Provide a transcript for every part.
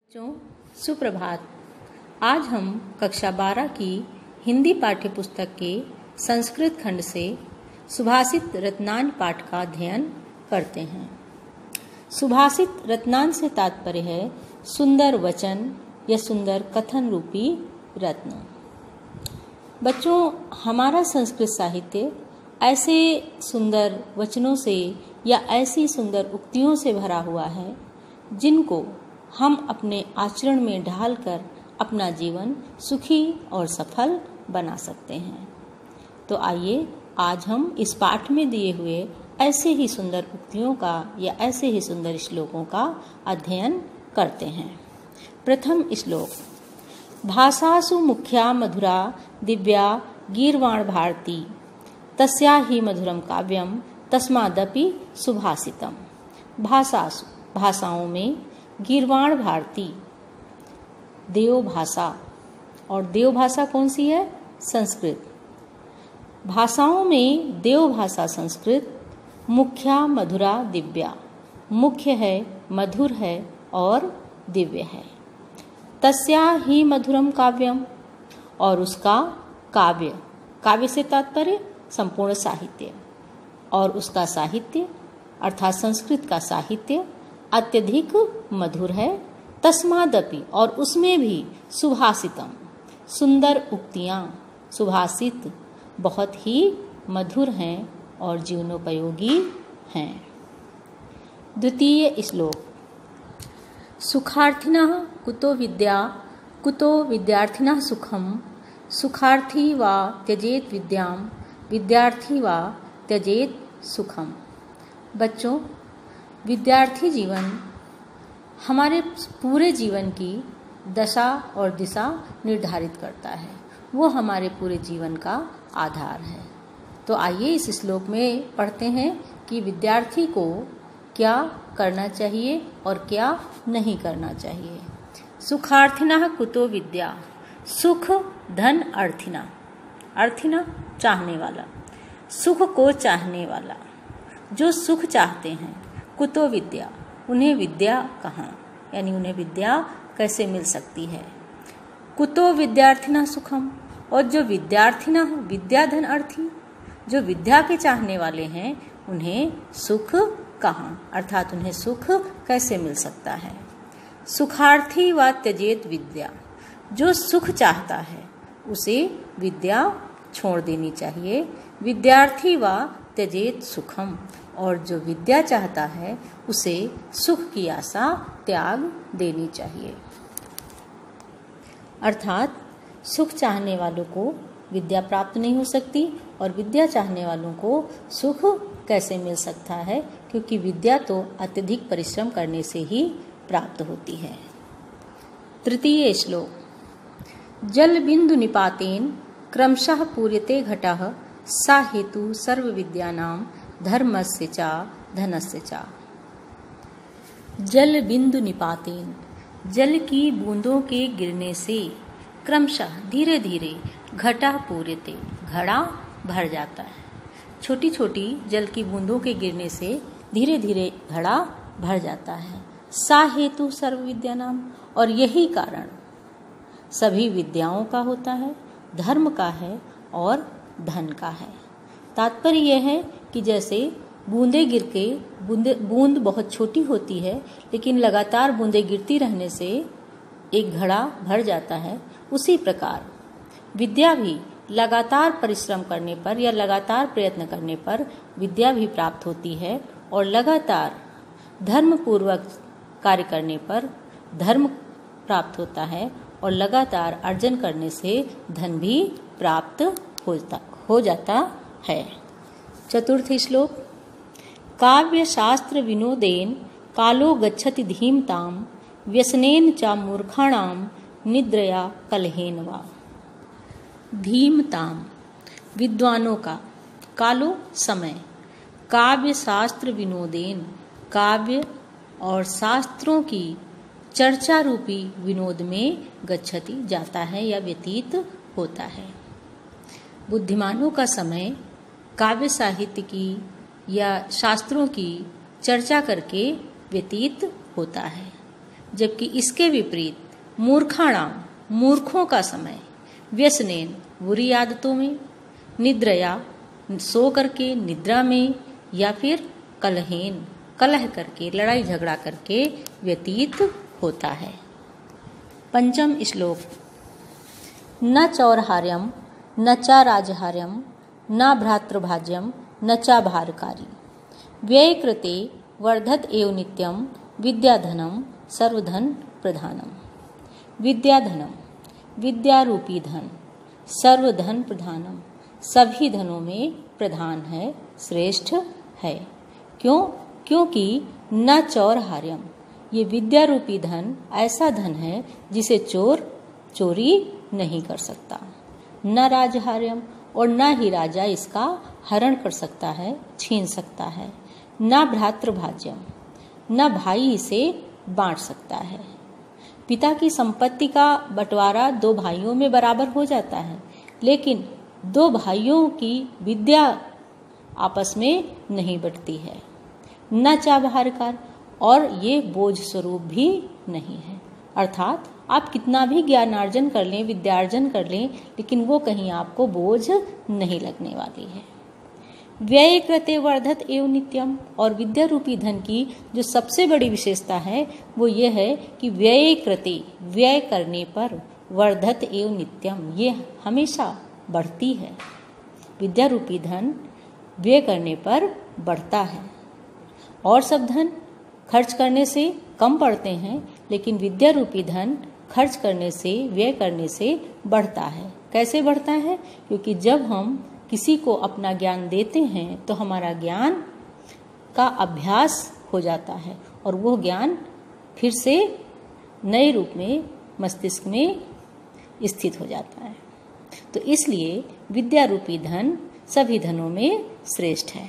बच्चों सुप्रभात। आज हम कक्षा 12 की हिंदी पाठ्य पुस्तक के संस्कृत खंड से सुभाषित रत्नान पाठ का अध्ययन करते हैं। सुभाषित रत्नान से तात्पर्य है सुंदर वचन या सुंदर कथन रूपी रत्न। बच्चों, हमारा संस्कृत साहित्य ऐसे सुंदर वचनों से या ऐसी सुंदर उक्तियों से भरा हुआ है जिनको हम अपने आचरण में ढालकर अपना जीवन सुखी और सफल बना सकते हैं। तो आइए आज हम इस पाठ में दिए हुए ऐसे ही सुंदर उक्तियों का या ऐसे ही सुंदर श्लोकों का अध्ययन करते हैं। प्रथम श्लोक। भाषासु मुख्या मधुरा दिव्या गीर्वाण भारती तस्या ही मधुरम काव्यम तस्मादपि सुभाषितम। भाषासु भाषाओं में गीर्वाण भारती देव भाषा, और देव भाषा कौन सी है? संस्कृत। भाषाओं में देव भाषा संस्कृत मुख्या मधुरा दिव्या, मुख्य है, मधुर है और दिव्य है। तस्या ही मधुरम काव्यम, और उसका काव्य, काव्य से तात्पर्य संपूर्ण साहित्य, और उसका साहित्य अर्थात संस्कृत का साहित्य अत्यधिक मधुर है। तस्मादपि, और उसमें भी सुभाषितम, सुंदर उक्तियाँ, सुभाषित बहुत ही मधुर हैं और जीवनोपयोगी हैं। द्वितीय श्लोक। सुखार्थिनः कुतो विद्या कुतो विद्यार्थिनः सुखम सुखार्थी वा त्यजेत विद्याम विद्यार्थी वा त्यजेत सुखम। बच्चों, विद्यार्थी जीवन हमारे पूरे जीवन की दशा और दिशा निर्धारित करता है। वो हमारे पूरे जीवन का आधार है। तो आइए इस श्लोक में पढ़ते हैं कि विद्यार्थी को क्या करना चाहिए और क्या नहीं करना चाहिए। सुखार्थिनः कुतो विद्या, सुख धन अर्थिना, अर्थिना चाहने वाला, सुख को चाहने वाला, जो सुख चाहते हैं। कुतो विद्या, उन्हें विद्या कहाँ, यानी उन्हें विद्या कैसे मिल सकती है। कुतो विद्यार्थिना सुखम, और जो विद्यार्थिना विद्या धन अर्थी, जो विद्या के चाहने वाले हैं उन्हें सुख कहाँ, अर्थात उन्हें सुख कैसे मिल सकता है। सुखार्थी व त्यजेत विद्या, जो सुख चाहता है उसे विद्या छोड़ देनी चाहिए। विद्यार्थी व त्यजेत सुखम, और जो विद्या चाहता है उसे सुख की आशा त्याग देनी चाहिए। अर्थात सुख चाहने वालों को विद्या प्राप्त नहीं हो सकती, और विद्या चाहने वालों को सुख कैसे मिल सकता है, क्योंकि विद्या तो अत्यधिक परिश्रम करने से ही प्राप्त होती है। तृतीय श्लोक। जल बिंदु निपातेन क्रमशः पूर्यते घटः सा हेतु सर्व विद्यानां धर्मस्य चा धनस्य चा। जल बिंदु निपातेन, जल की बूंदों के गिरने से, क्रमशः धीरे धीरे, घटा पूर्यते, घड़ा भर जाता है। छोटी छोटी जल की बूंदों के गिरने से धीरे धीरे घड़ा भर जाता है। सा हेतु सर्व विद्यानाम, और यही कारण सभी विद्याओं का होता है, धर्म का है और धन का है। तात्पर्य यह है कि जैसे बूंदे गिर के बूंद बहुत छोटी होती है, लेकिन लगातार बूंदे गिरती रहने से एक घड़ा भर जाता है, उसी प्रकार विद्या भी लगातार परिश्रम करने पर या लगातार प्रयत्न करने पर विद्या भी प्राप्त होती है, और लगातार धर्म पूर्वक कार्य करने पर धर्म प्राप्त होता है, और लगातार अर्जन करने से धन भी प्राप्त हो जाता है। चतुर्थ श्लोक। काव्य शास्त्र विनोदेन कालो गच्छति धीमताम व्यसनेन च मूर्खाणाम निद्रया कलहेन वा। धीमताम, विद्वानों का, कालो समय, काव्य शास्त्र विनोदेन, काव्य और शास्त्रों की चर्चा रूपी विनोद में गच्छति जाता है या व्यतीत होता है। बुद्धिमानों का समय काव्य साहित्य की या शास्त्रों की चर्चा करके व्यतीत होता है। जबकि इसके विपरीत मूर्खाणाम मूर्खों का समय, व्यसनेन बुरी आदतों में, निद्रया सो करके निद्रा में, या फिर कलहेन कलह करके लड़ाई झगड़ा करके व्यतीत होता है। पंचम श्लोक। न चौरहार्यम न चा राजहार्यम न भ्रातृभाज्यम न चा भारकारी व्यय कृते वर्धत एव नित्यम विद्याधनम सर्वधन प्रधानम। विद्याधनम विद्यारूपी धन, सर्वधन प्रधानम सभी धनों में प्रधान है, श्रेष्ठ है। क्यों? क्योंकि न चौरहार्यम, ये विद्यारूपी धन ऐसा धन है जिसे चोर चोरी नहीं कर सकता। न राजहार्यम, और न ही राजा इसका हरण कर सकता है, छीन सकता है। न भ्रातृभाज्यम, न भाई इसे बांट सकता है। पिता की संपत्ति का बंटवारा दो भाइयों में बराबर हो जाता है, लेकिन दो भाइयों की विद्या आपस में नहीं बंटती है। न चाबहारकार, और ये बोझ स्वरूप भी नहीं है। अर्थात आप कितना भी ज्ञानार्जन कर लें, विद्यार्जन कर लें, लेकिन वो कहीं आपको बोझ नहीं लगने वाली है। व्यय कृते वर्धत एव नित्यम, और विद्या रूपी धन की जो सबसे बड़ी विशेषता है वो ये है कि व्यय कृते, व्यय करने पर, वर्धत एव नित्यम, ये हमेशा बढ़ती है। विद्या रूपी धन व्यय करने पर बढ़ता है। और सब धन खर्च करने से कम पड़ते हैं, लेकिन विद्या रूपी धन खर्च करने से, व्यय करने से बढ़ता है। कैसे बढ़ता है? क्योंकि जब हम किसी को अपना ज्ञान देते हैं तो हमारा ज्ञान का अभ्यास हो जाता है और वो ज्ञान फिर से नए रूप में मस्तिष्क में स्थित हो जाता है। तो इसलिए विद्या रूपी धन सभी धनों में श्रेष्ठ है।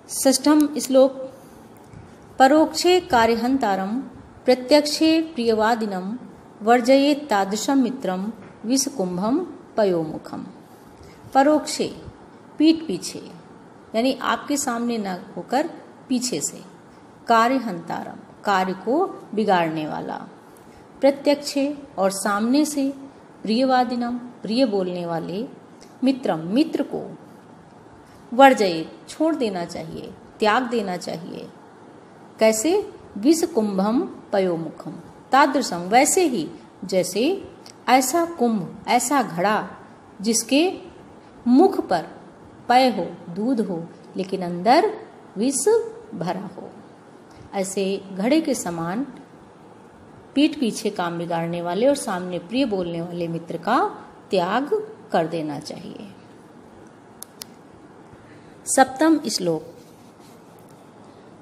षष्ठम श्लोक। परोक्षे कार्यहंतारम प्रत्यक्षे प्रियवादिनम वर्जयेत् तादृशम मित्रम विषकुंभम पयोमुखम। परोक्षे, पीठ पीछे, यानी आपके सामने न होकर पीछे से, कार्यहंतारम, कार्य को बिगाड़ने वाला, प्रत्यक्षे, और सामने से, प्रियवादिनम, प्रिय बोलने वाले, मित्रम, मित्र को, वर्जयेत्, छोड़ देना चाहिए, त्याग देना चाहिए। कैसे? विषकुंभम पयोमुखम, तादृशम, वैसे ही जैसे ऐसा कुंभ, ऐसा घड़ा जिसके मुख पर पय हो, दूध हो, लेकिन अंदर विष भरा हो, ऐसे घड़े के समान पीठ पीछे काम बिगाड़ने वाले और सामने प्रिय बोलने वाले मित्र का त्याग कर देना चाहिए। सप्तम श्लोक।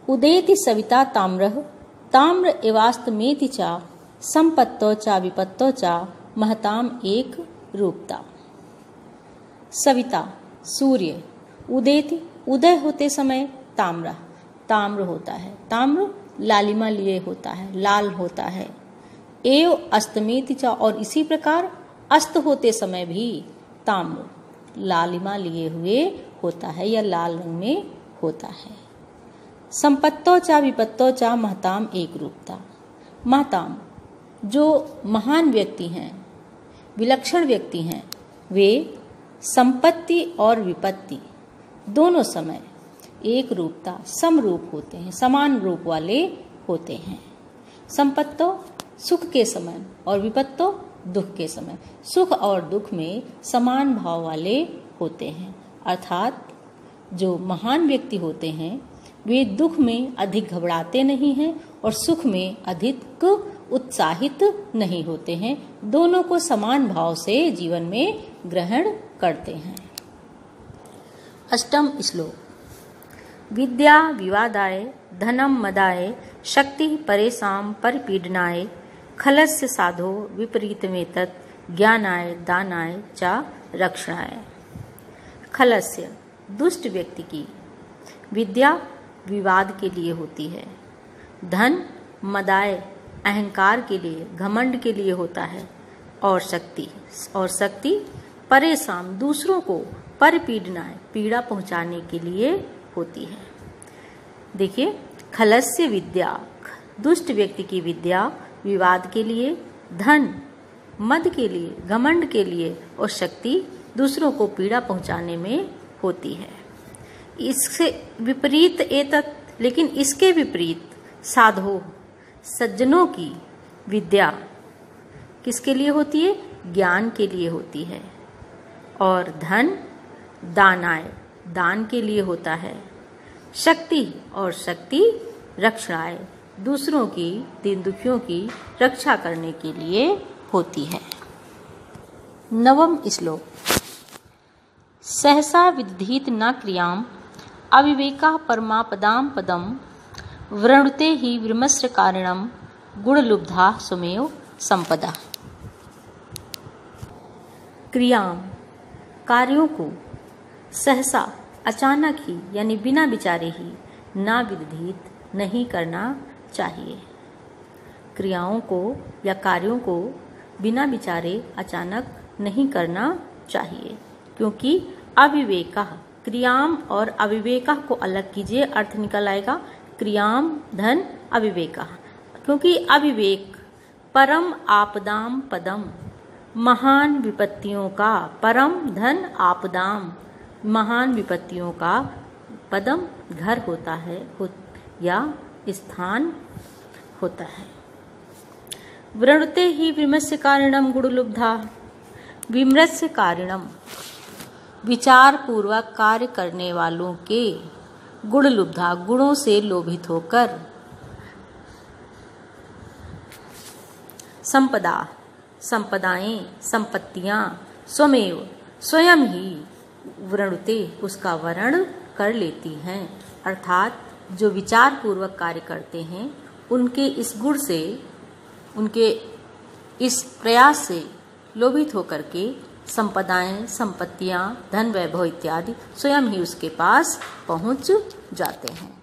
उदेति सविता ताम्रः ताम्र एवास्तमेति चा संपत्तो चा विपत्तो चा महताम एक रूपता। सविता, सूर्य, उदेति, उदय होते समय, ताम्र, ताम्र होता है, ताम्र लालिमा लिए होता है, लाल होता है। एव अस्तमेति चा, और इसी प्रकार अस्त होते समय भी ताम्र लालिमा लिए हुए होता है या लाल रंग में होता है। संपत्तो चा विपत्तो चा महताम एक रूपता। महताम, जो महान व्यक्ति हैं, विलक्षण व्यक्ति हैं, वे संपत्ति और विपत्ति दोनों समय एक रूपता, समरूप होते हैं, समान रूप वाले होते हैं। संपत्तो सुख के समय और विपत्तो दुख के समय, सुख और दुख में समान भाव वाले होते हैं। अर्थात जो महान व्यक्ति होते हैं वे दुख में अधिक घबराते नहीं हैं और सुख में अधिक उत्साहित नहीं होते हैं, दोनों को समान भाव से जीवन में ग्रहण करते हैं। अष्टम श्लोक। विद्या विवादाय धनम मदाय शक्ति परेशान परिपीडनाय खलस्य साधो विपरीतमेतत् ज्ञानाय दानाय चा रक्षणाय। खलस्य, दुष्ट व्यक्ति की, विद्या विवाद के लिए होती है, धन मदाय अहंकार के लिए, घमंड के लिए होता है, और शक्ति परेशान, दूसरों को परिपीडनाय, पीड़ा पहुंचाने के लिए होती है। देखिए, खलस्य विद्या, दुष्ट व्यक्ति की विद्या विवाद के लिए, धन मद के लिए, घमंड के लिए और शक्ति दूसरों को पीड़ा पहुंचाने में होती है। इससे विपरीत एतत्, लेकिन इसके विपरीत साधो सज्जनों की विद्या किसके लिए होती है? ज्ञान के लिए होती है। और धन दानाय, दान के लिए होता है। शक्ति और शक्ति रक्षाय, दूसरों की, दीन दुखियों की रक्षा करने के लिए होती है। 9वां श्लोक। सहसा विदधीत न क्रियाम अविवेका परमापदाम पदम वृणुते ही विमर्श कारणम गुणलुब्धा सुमेव संपदा। क्रियाम कार्यों को सहसा अचानक ही यानी बिना विचारे ही ना विदधीत नहीं करना चाहिए। क्रियाओं को या कार्यों को बिना विचारे अचानक नहीं करना चाहिए, क्योंकि अविवेका, क्रियाम और अविवेका को अलग कीजिए, अर्थ निकल आएगा क्रियाम धन अविवेका। क्योंकि अविवेक परम आपदाम पदम, महान विपत्तियों का, परम धन आपदाम महान विपत्तियों का, पदम घर होता है या स्थान होता है। वृणुते ही विमर्श कारणम गुणलुब्धा, विमर्श कारणम विचार पूर्वक कार्य करने वालों के, गुणलुब्धा गुणों से लोभित होकर, संपदा संपदाएं संपत्तियां, स्वमेव स्वयं ही, वृणुते उसका वर्ण कर लेती हैं। अर्थात जो विचार पूर्वक कार्य करते हैं उनके इस गुण से, उनके इस प्रयास से लोभित होकर के संपदाएं संपत्तियां धन वैभव इत्यादि स्वयं ही उसके पास पहुंच जाते हैं।